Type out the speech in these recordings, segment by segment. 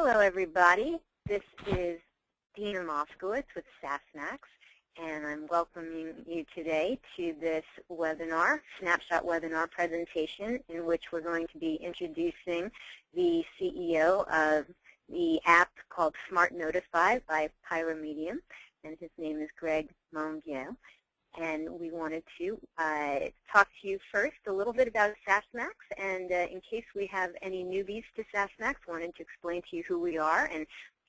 Hello, everybody. This is Dina Moskowitz with SaaSMAX, and I'm welcoming you today to this webinar, Snapshot webinar presentation, in which we're going to be introducing the CEO of the app called SmartNotify by PyraMedium, and his name is Greg Monbiot. And we wanted to talk to you first a little bit about SaaSMAX, and in case we have any newbies to SaaSMAX, wanted to explain to you who we are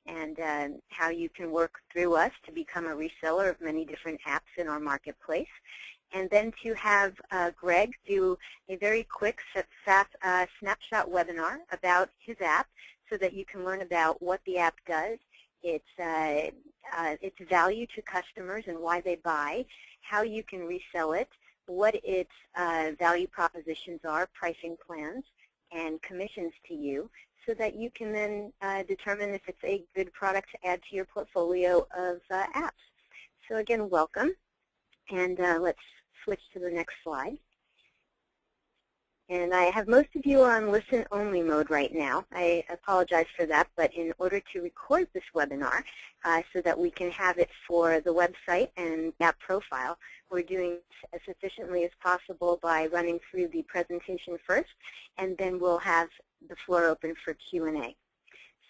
and how you can work through us to become a reseller of many different apps in our marketplace. And then to have Greg do a very quick snapshot webinar about his app so that you can learn about what the app does, its value to customers and why they buy, how you can resell it, what its value propositions are, pricing plans, and commissions to you, so that you can then determine if it's a good product to add to your portfolio of apps. So again, welcome, and let's switch to the next slide. And I have most of you on listen-only mode right now. I apologize for that, but in order to record this webinar so that we can have it for the website and app profile, we're doing as efficiently as possible by running through the presentation first, and then we'll have the floor open for Q&A.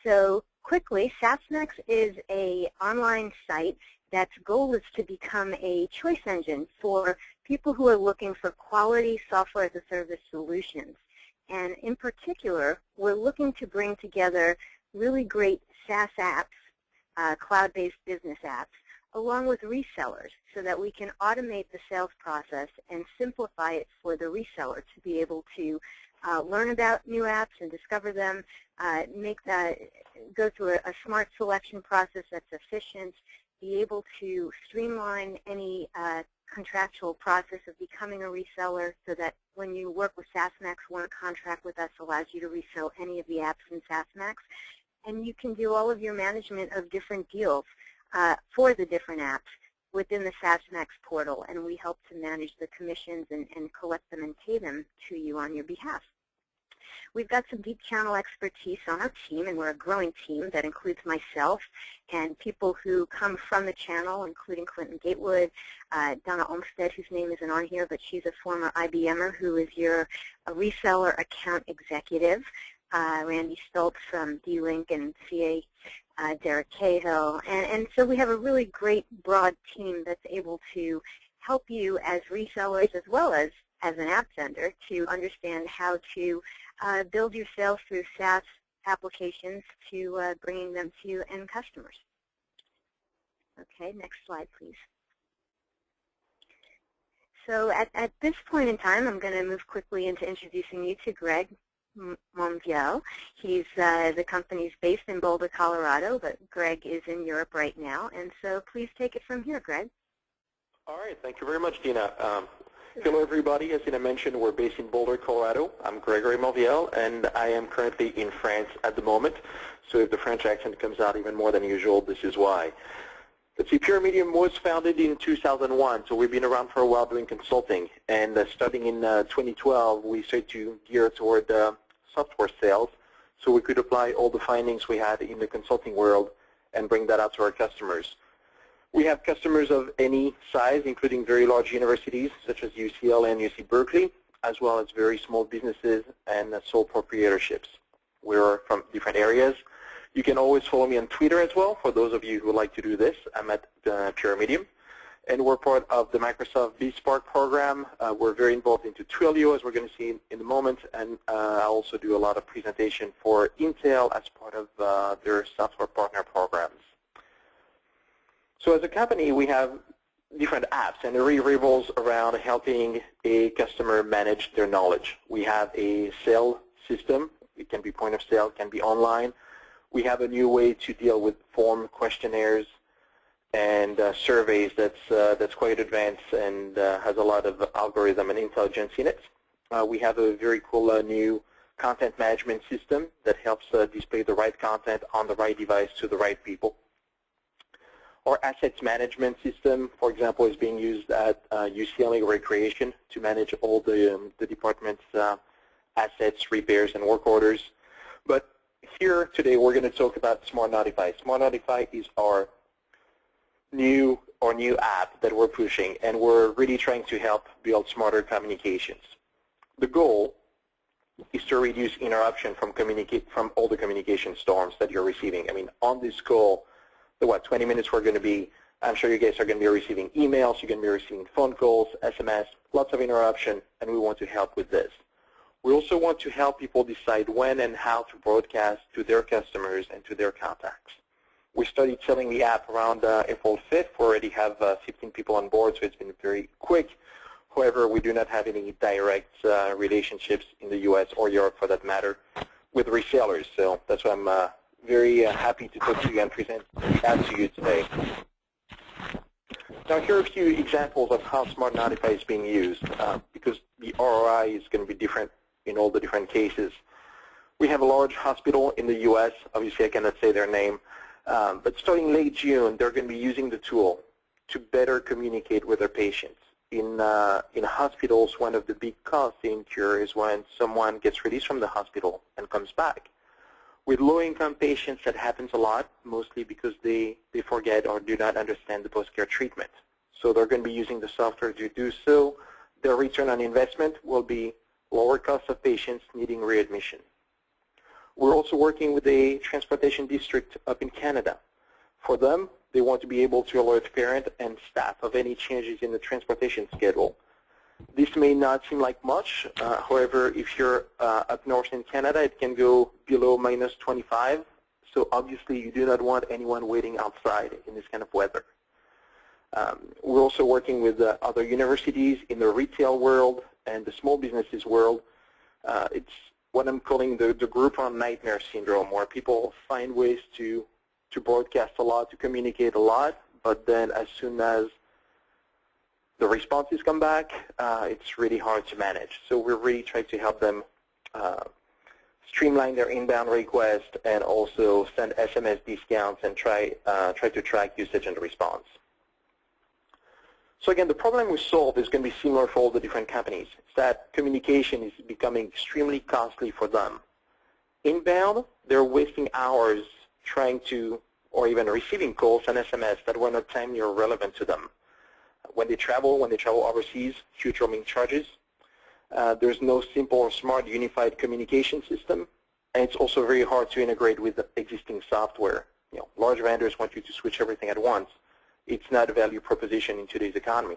So quickly, SaaSMAX is an online site that's goal is to become a choice engine for people who are looking for quality software as a service solutions. And in particular, we're looking to bring together really great SaaS apps, cloud-based business apps, along with resellers so that we can automate the sales process and simplify it for the reseller to be able to learn about new apps and discover them, go through a smart selection process that's efficient, be able to streamline any contractual process of becoming a reseller so that when you work with SaaSMAX, one contract with us allows you to resell any of the apps in SaaSMAX. And you can do all of your management of different deals for the different apps within the SaaSMAX portal, and we help to manage the commissions and collect them and pay them to you on your behalf. We've got some deep channel expertise on our team, and we're a growing team that includes myself and people who come from the channel, including Clinton Gatewood, Donna Olmstead, whose name isn't on here, but she's a former IBMer who is your reseller account executive, Randy Stoltz from D-Link and CA, Derek Cahill. And so we have a really great broad team that's able to help you as resellers as well as an app vendor to understand how to build your sales through SaaS applications to bringing them to end customers. Okay, next slide, please. So at this point in time, I'm going to move quickly into introducing you to Greg Monbiot. He's the company's based in Boulder, Colorado, but Greg is in Europe right now. And so please take it from here, Greg. All right, thank you very much, Dina. Hello, everybody. As Dina mentioned, we're based in Boulder, Colorado. I'm Gregory Monbiot, and I am currently in France at the moment. So if the French accent comes out even more than usual, this is why. Let's see, PyraMedium was founded in 2001, so we've been around for a while doing consulting. And starting in 2012, we started to gear toward software sales, so we could apply all the findings we had in the consulting world and bring that out to our customers. We have customers of any size, including very large universities, such as UCL and UC Berkeley, as well as very small businesses and sole proprietorships. We're from different areas. You can always follow me on Twitter as well, for those of you who would like to do this. I'm at PyraMedium. And we're part of the Microsoft BSpark program. We're very involved into Twilio, as we're going to see in a moment. And I also do a lot of presentation for Intel as part of their software partner programs. So as a company, we have different apps, and it really revolves around helping a customer manage their knowledge. We have a sales system. It can be point of sale, it can be online. We have a new way to deal with form questionnaires and surveys that's quite advanced and has a lot of algorithm and intelligence in it. We have a very cool new content management system that helps display the right content on the right device to the right people. Our assets management system, for example, is being used at UCLA Recreation to manage all the department's assets, repairs, and work orders. But here today we're going to talk about SmartNotify. SmartNotify is our new app that we're pushing, and we're really trying to help build smarter communications. The goal is to reduce interruption from all the communication storms that you're receiving. I mean, on this call, the 20 minutes we're going to be, I'm sure you guys are going to be receiving emails, you're going to be receiving phone calls, SMS, lots of interruption, and we want to help with this. We also want to help people decide when and how to broadcast to their customers and to their contacts. We started selling the app around April 5th. We already have 15 people on board, so it's been very quick. However, we do not have any direct relationships in the US or Europe, for that matter, with resellers. So that's why I'm very happy to talk to you and present the app to you today. Now, here are a few examples of how SmartNotify is being used, because the ROI is going to be different in all the different cases. We have a large hospital in the US. Obviously, I cannot say their name. But starting late June, they're going to be using the tool to better communicate with their patients. In hospitals, one of the big costs they incur is when someone gets released from the hospital and comes back. With low-income patients, that happens a lot, mostly because they forget or do not understand the post-care treatment. So they're going to be using the software to do so. Their return on investment will be lower cost of patients needing readmission. We're also working with a transportation district up in Canada. For them, they want to be able to alert parent and staff of any changes in the transportation schedule. This may not seem like much. However, if you're up north in Canada, it can go below -25. So obviously, you do not want anyone waiting outside in this kind of weather. We're also working with other universities in the retail world and the small businesses world. It's what I'm calling the Groupon nightmare syndrome, where people find ways to broadcast a lot, to communicate a lot, but then as soon as the responses come back, it's really hard to manage. So we're really trying to help them streamline their inbound request and also send SMS discounts and try to track usage and response. So again, the problem we solve is going to be similar for all the different companies. It's that communication is becoming extremely costly for them. Inbound, they're wasting hours trying to, or even receiving calls and SMS that were not timely or relevant to them. When they travel overseas, huge roaming charges. There's no simple or smart unified communication system, and it's also very hard to integrate with the existing software. Large vendors want you to switch everything at once. It's not a value proposition in today's economy.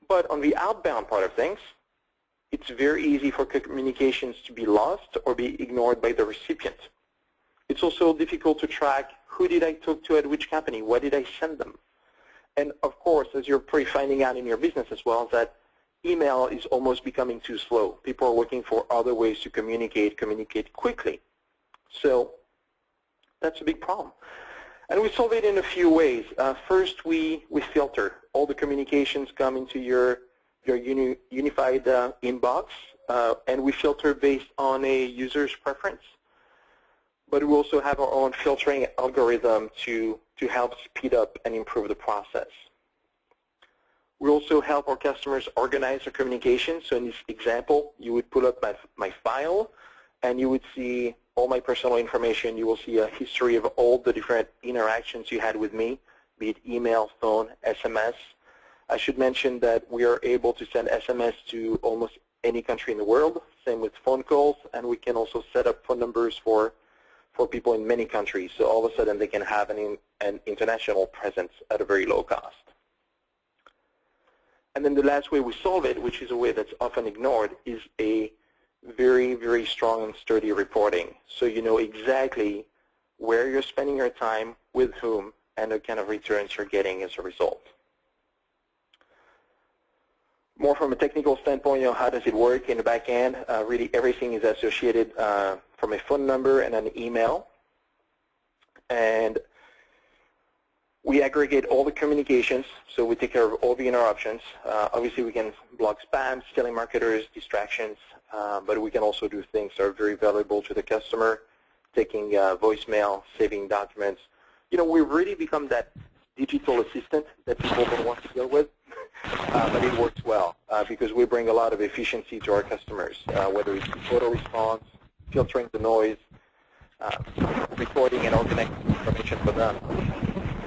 But on the outbound part of things, it's very easy for communications to be lost or be ignored by the recipient. It's also difficult to track who did I talk to at which company, what did I send them. And of course, as you're probably finding out in your business as well, that email is almost becoming too slow. People are looking for other ways to communicate quickly. So that's a big problem. And we solve it in a few ways. First, we filter. All the communications come into your unified inbox, and we filter based on a user's preference. But we also have our own filtering algorithm to help speed up and improve the process. We also help our customers organize their communication. So in this example, you would pull up my file, and you would see all my personal information. You will see a history of all the different interactions you had with me, be it email, phone, SMS. I should mention that we are able to send SMS to almost any country in the world, same with phone calls, and we can also set up phone numbers for people in many countries. So all of a sudden they can have an international presence at a very low cost. And then the last way we solve it, which is a way that's often ignored, is a very, very strong and sturdy reporting. So you know exactly where you're spending your time, with whom, and the kind of returns you're getting as a result. More from a technical standpoint, how does it work in the back end? Really everything is associated from a phone number and an email. And we aggregate all the communications, so we take care of all the interruptions. Obviously, we can block spam, telemarketers, distractions, but we can also do things that are very valuable to the customer, taking voicemail, saving documents. We've really become that digital assistant that people don't want to deal with, but it works well because we bring a lot of efficiency to our customers, whether it's photo response, filtering the noise, recording and organizing information for them.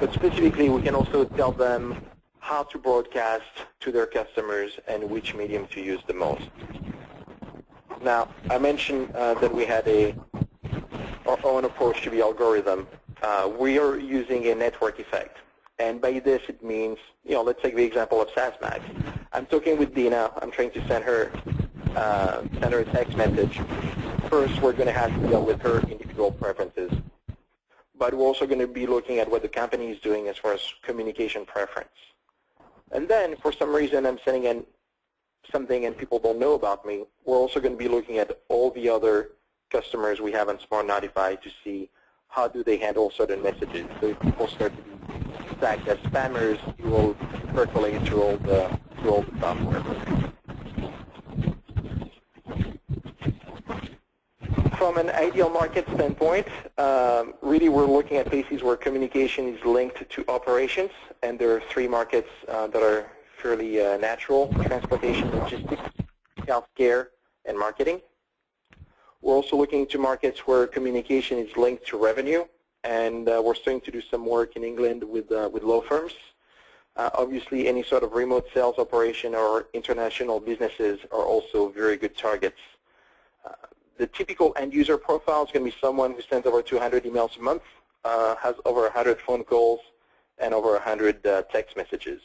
But specifically, we can also tell them how to broadcast to their customers and which medium to use the most. Now, I mentioned that we had our own approach to the algorithm. We are using a network effect. And by this, it means, let's take the example of SaaSMAX. I'm talking with Dina. I'm trying to send her a text message. First, we're going to have to deal with her individual preferences. But we're also going to be looking at what the company is doing as far as communication preference. And then, for some reason, I'm sending in something and people don't know about me. We're also going to be looking at all the other customers we have on SmartNotify to see how do they handle certain messages. So if people start to be tagged as spammers, you will percolate through all the software. From an ideal market standpoint, really we're looking at places where communication is linked to operations, and there are three markets that are fairly natural: transportation, logistics, healthcare, and marketing. We're also looking into markets where communication is linked to revenue, and we're starting to do some work in England with law firms. Obviously, any sort of remote sales operation or international businesses are also very good targets. The typical end-user profile is going to be someone who sends over 200 emails a month, has over 100 phone calls, and over 100 text messages.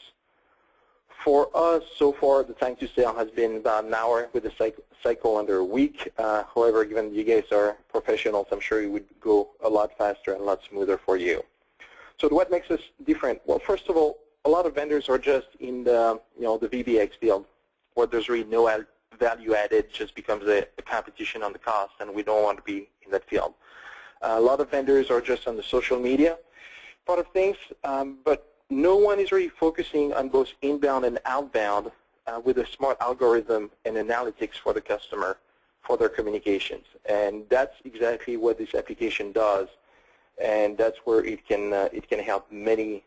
For us, so far, the time to sale has been about an hour with a cycle under a week. However, given you guys are professionals, I'm sure it would go a lot faster and a lot smoother for you. So what makes us different? Well, first of all, a lot of vendors are just in the, the VBX field, where there's really no value added, just becomes a competition on the cost, and we don't want to be in that field. A lot of vendors are just on the social media part of things, but no one is really focusing on both inbound and outbound with a smart algorithm and analytics for the customer for their communications. And that's exactly what this application does, and that's where it can help many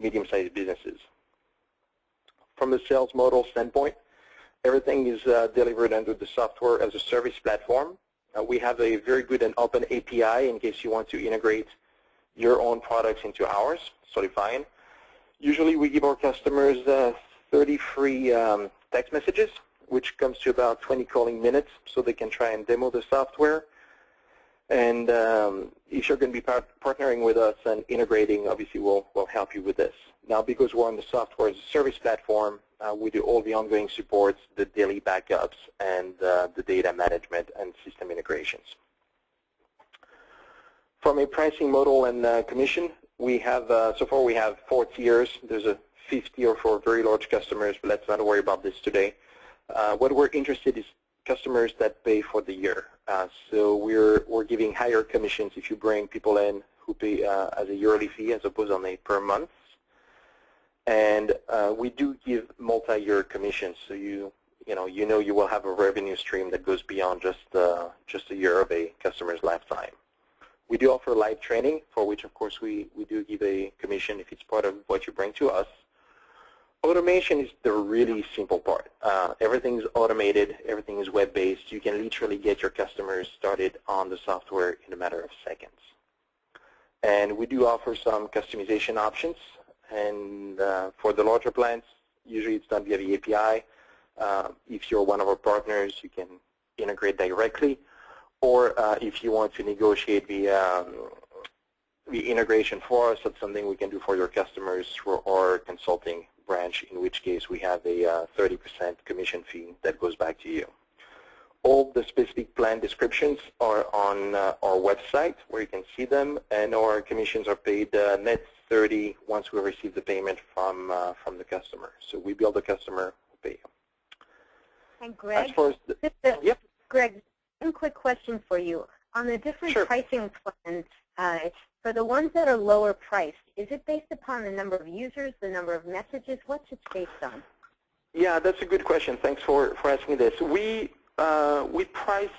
medium-sized businesses. From the sales model standpoint, everything is delivered under the software as a service platform. We have a very good and open API in case you want to integrate your own products into ours, totally fine. Usually we give our customers 30 free text messages, which comes to about 20 calling minutes, so they can try and demo the software. And if you're going to be partnering with us and integrating, obviously we'll help you with this. Now, because we're on the software as a service platform, we do all the ongoing supports, the daily backups, and the data management and system integrations. From a pricing model and commission, we have, so far we have 4 tiers. There's a 50 or for very large customers, but let's not worry about this today. What we're interested in is customers that pay for the year. So we're giving higher commissions if you bring people in who pay as a yearly fee as opposed on a per month. And we do give multi-year commissions, so you know you will have a revenue stream that goes beyond just a year of a customer's lifetime. We do offer live training, for which, of course, we do give a commission if it's part of what you bring to us. Automation is the really simple part. Everything is automated. Everything is web-based. You can literally get your customers started on the software in a matter of seconds. And we do offer some customization options. And for the larger plans, usually it's done via the API. If you're one of our partners, you can integrate directly. Or if you want to negotiate the integration for us, that's something we can do for your customers through our consulting branch, in which case we have a 30% commission fee that goes back to you. All the specific plan descriptions are on our website where you can see them, and our commissions are paid net 30 once we receive the payment from the customer. So we bill the customer, we pay you. And Greg, as far as yep. Greg, one quick question for you. On the different Sure. pricing plans, for the ones that are lower priced, is it based upon the number of users, the number of messages? What's it based on? Yeah, that's a good question. Thanks for asking this. We price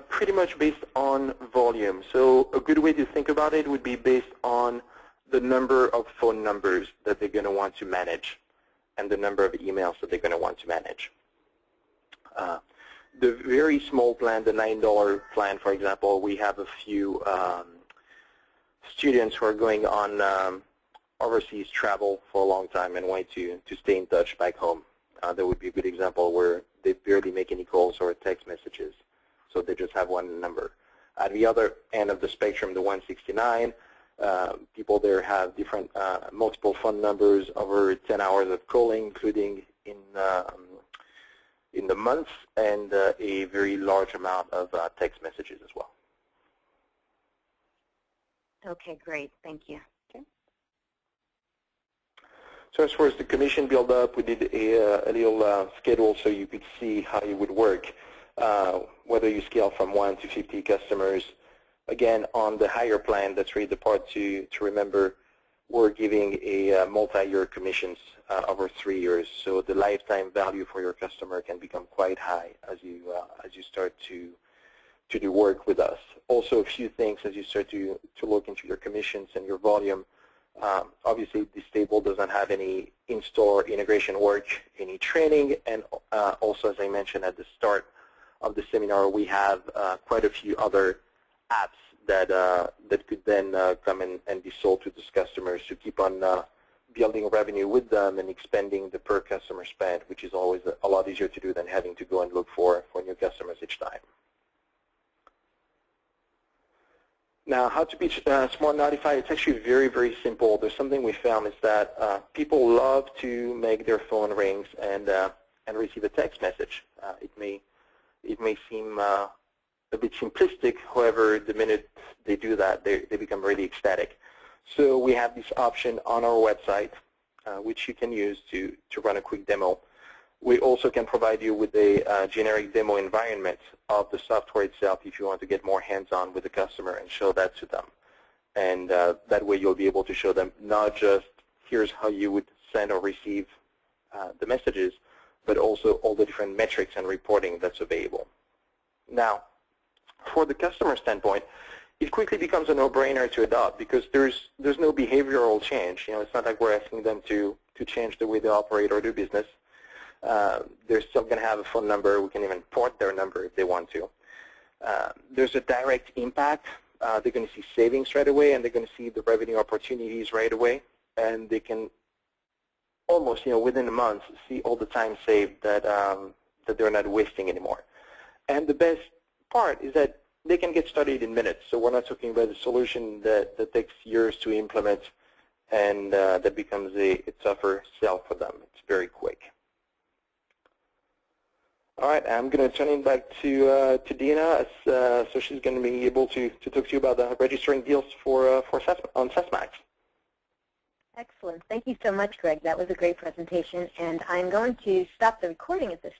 pretty much based on volume. So a good way to think about it would be based on the number of phone numbers that they're going to want to manage and the number of emails that they're going to want to manage. the very small plan, the $9 plan, for example, we have a few students who are going on overseas travel for a long time and want to stay in touch back home. That would be a good example where they barely make any calls or text messages, so they just have one number. At the other end of the spectrum, the 169, people there have different multiple phone numbers, over 10 hours of calling, including in the month, and a very large amount of text messages as well. Okay, great. Thank you. Okay. So as far as the commission build-up, we did a little schedule so you could see how it would work, whether you scale from 1 to 50 customers. Again, on the higher plan, that's really the part to remember, we're giving a multi-year commissions over 3 years. So the lifetime value for your customer can become quite high as you start to do work with us. Also, a few things as you start to look into your commissions and your volume. Obviously, this table doesn't have any in-store integration work, any training, and also, as I mentioned at the start of the seminar, we have quite a few other apps that could then come and be sold to these customers to keep on building revenue with them and expanding the per customer spend, which is always a lot easier to do than having to go and look for new customers each time. Now, how to pitch SmartNotify? It's actually very, very simple. There's something we found is that people love to make their phone rings and receive a text message. It may seem a bit simplistic. However, the minute they do that, they become really ecstatic. So we have this option on our website, which you can use to run a quick demo. We also can provide you with a generic demo environment of the software itself if you want to get more hands-on with the customer and show that to them. And that way you'll be able to show them not just here's how you would send or receive the messages, but also all the different metrics and reporting that's available. Now, for the customer standpoint, it quickly becomes a no-brainer to adopt because there's no behavioral change. You know, it's not like we're asking them to change the way they operate or do business. They're still going to have a phone number. We can even port their number if they want to. There's a direct impact. They're going to see savings right away, and they're going to see the revenue opportunities right away, and they can almost, within a month, see all the time saved that they're not wasting anymore. And the best part is that they can get started in minutes. So we're not talking about a solution that takes years to implement and that becomes a tougher sell for them. It's very quick. All right, I'm going to turn it back to Dina, so she's going to be able to talk to you about registering deals on SaaSMAX. Excellent. Thank you so much, Greg. That was a great presentation, and I'm going to stop the recording at this